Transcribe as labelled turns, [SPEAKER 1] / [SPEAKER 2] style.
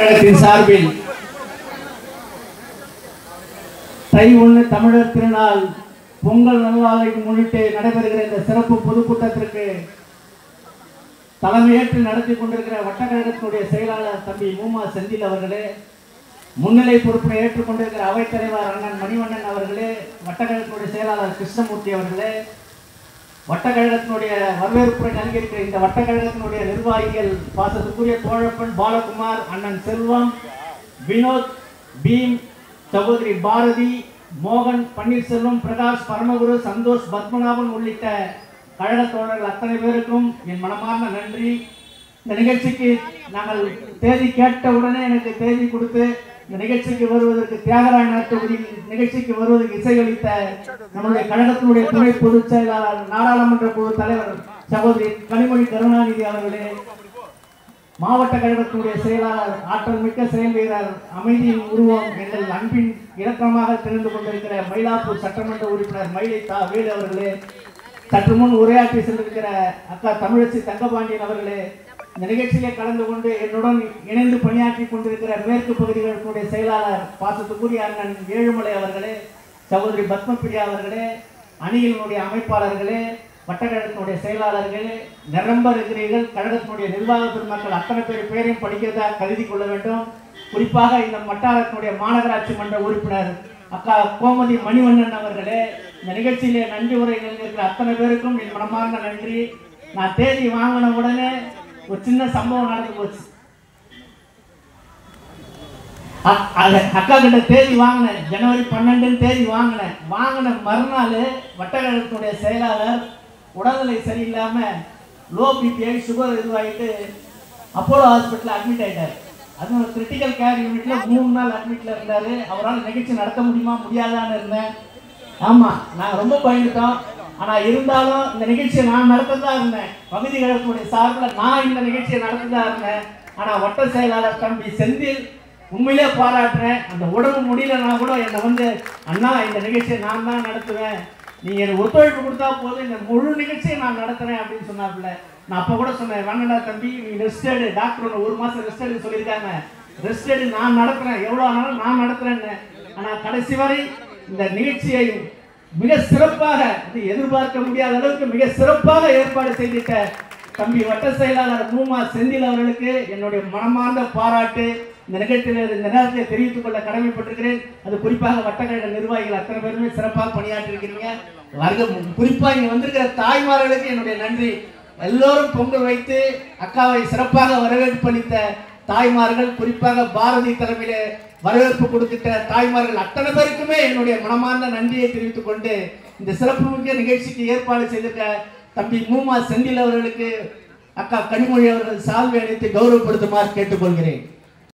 [SPEAKER 1] சார்பில் தை 1 தமிழர் திருநாள் பொங்கல் நல்வாழ்வை முன்னிட்டு நடைபெறுகிற இந்த சிறப்பு பொதுக்கூட்டத்திற்கு தலைமையேற்று நடத்தி கொண்டிருக்கிற வட்டக்கழகத்தினுடைய செயலாளர் தம்பி மூமா செந்தில் அவர்களே, முன்னிலை பொறுப்பை ஏற்றுக்கொண்டிருக்கிற அவைத்தலைவர் அண்ணன் மணிவண்ணன் அவர்களே, வட்டக்கழகத்தினுடைய செயலாளர் கிருஷ்ணமூர்த்தி அவர்களே, வட்டக்கழகத்தினுடைய வரவேற்புரை நல்கியிருக்கிற இந்த வட்டக்கழகத்தினுடைய நிர்வாகிகள் பாசத்துக்குரிய தோழப்பன் பாலகுமார், அண்ணன் செல்வம், வினோத், பீம், சகோதரி பாரதி, மோகன், பன்னீர்செல்வம், பிரகாஷ், பரமகுரு, சந்தோஷ், பத்மநாபன் உள்ளிட்ட கழக தோழர்கள் அத்தனை பேருக்கும் என் மனமார்ந்த நன்றி. இந்த நிகழ்ச்சிக்கு நாங்கள் தேதி கேட்டவுடனே எனக்கு தேதி கொடுத்து இந்த நிகழ்ச்சிக்கு வருவதற்கு தியாகராய தொகுதியில் நிகழ்ச்சிக்கு வருவதற்கு இசையளித்த நம்முடைய கழகத்தினுடைய துணை பொதுச் செயலாளர் நாடாளுமன்ற குழு தலைவர் சகோதரி கனிமொழி கருணாநிதி அவர்களே, மாவட்ட கழகத்தினுடைய செயலாளர் ஆற்றல் மிக்க செயல் வீரர் அமைதியின் உருவம் எங்கள் அன்பின் இலக்கமாக தெரிந்து கொண்டிருக்கிற மயிலாப்பூர் சட்டமன்ற உறுப்பினர் மயிலை தா வேலு அவர்களே, சற்று முன் உரையாற்றி சென்றிருக்கிற அக்கா தமிழச்சி தங்கபாண்டியன் அவர்களே, இந்த நிகழ்ச்சியிலே கலந்து கொண்டு என்னுடன் இணைந்து பணியாற்றி கொண்டிருக்கிற மேற்கு பகுதிகளுடைய செயலாளர் பாசத்துக்குரிய அண்ணன் ஏழுமலை அவர்களே, சகோதரி பத்மபிரியா அவர்களே, அணியினுடைய அமைப்பாளர்களே, வட்டக்கழகத்தினுடைய செயலாளர்களே, நிரம்ப இருக்கிறீர்கள். கழகத்தினுடைய நிர்வாக பெருமக்கள் அத்தனை பேரையும் படிக்கிறதாக கருதி கொள்ள வேண்டும். குறிப்பாக இந்த வட்டாரத்தினுடைய மாநகராட்சி மன்ற உறுப்பினர் அக்கா கோமதி மணிவண்ணன் அவர்களே, இந்த நிகழ்ச்சியிலே நன்றி உரை நிகழ்ச்சிருக்கிற அத்தனை பேருக்கும் என் மனமார்ந்த நன்றி. நான் தேதி வாங்கின உடனே ஒரு சின்ன சம்பவம் நடந்து போச்சு. அக்கா கிட்ட தேதி வாங்கினேன், ஜனவரி 12 தேதி வாங்கின மறுநாள் வட்டக்கழகத்தினுடைய செயலாளர் உடல்நிலை சரியில்லாம லோ பிபி சுகர் இதுவாகிட்டு அப்போலோ ஹாஸ்பிட்டல் அட்மிட் ஆயிட்டார். அது ஒரு கிரிட்டிக்கல் கேர் யூனிட்ல 3 நாள் அட்மிட்ல இருந்தாரு. அவரால் நிகழ்ச்சி நடத்த முடியுமா முடியாதான்னு இருந்தேன். ஆமா, நாங்கள் ரொம்ப பயந்துட்டோம். ஆனா இருந்தாலும் இந்த நிகழ்ச்சியை நான் நடத்ததான் இருந்தேன். பகுதி கழகத்துடைய சார்பில் நான் இந்த நிகழ்ச்சியை நடத்ததான் இருந்தேன். ஆனா வட்ட செயலாளர் தம்பி செந்தில் உண்மையிலே பாராட்டுறேன். அந்த உடம்பு முடியலன்னா கூட என்னை அண்ணா இந்த நிகழ்ச்சியை நான் தான் நடத்துவேன், நீங்க எனக்கு ஒத்துழைப்பு கொடுத்தா போதும், இந்த முழு நிகழ்ச்சியை நான் நடத்துறேன் அப்படின்னு சொன்னாப்புல. நான் அப்ப கூட சொன்னேன், வேணடா தம்பி நீ ரெஸ்ட் எடு, டாக்டர் 1 மாசம் ரெஸ்ட் எடுக்க சொல்லியிருக்காங்க, ரெஸ்ட் எடு, நான் நடத்துறேன், எவ்வளவு ஆனாலும் நான் நடத்துறேன்னு. ஆனா கடைசி வரை இந்த நிகழ்ச்சியை மிக சிறப்பாக, எதிர்பார்க்க முடியாத அளவுக்கு மிக சிறப்பாக ஏற்பாடு செய்திட்ட தம்பி வட்ட செயலாளர் மூமா செந்தில் அவர்களுக்கு என்னுடைய மனமார்ந்த பாராட்டு இந்த நிகழ்ச்சியில் இந்த நேரத்தை தெரிவித்துக் கொள்ள கடமைப்பட்டிருக்கிறேன். அது குறிப்பாக வட்டக்கழக நிர்வாகிகள் அத்தனை பேருமே சிறப்பாக பணியாற்றி இருக்கிறீங்க. குறிப்பாக இங்க வந்திருக்கிற தாய்மார்களுக்கு என்னுடைய நன்றி. எல்லோரும் பொங்கல் வைத்து அக்காவை சிறப்பாக வரவேற்பளித்த தாய்மார்கள், குறிப்பாக பாரதி தலைமையில வரவேற்பு கொடுத்துட்ட தாய்மார்கள் அத்தனை பேருக்குமே என்னுடைய மனமார்ந்த நன்றியை தெரிவித்துக் கொண்டு இந்த சிறப்பு மிக்க நிகழ்ச்சிக்கு ஏற்பாடு செய்திருக்க தம்பி மூமா செந்தில் அவர்களுக்கு அக்கா கனிமொழி அவர்கள் சால்வை அளித்து கௌரவப்படுத்துமாறு கேட்டுக்கொள்கிறேன்.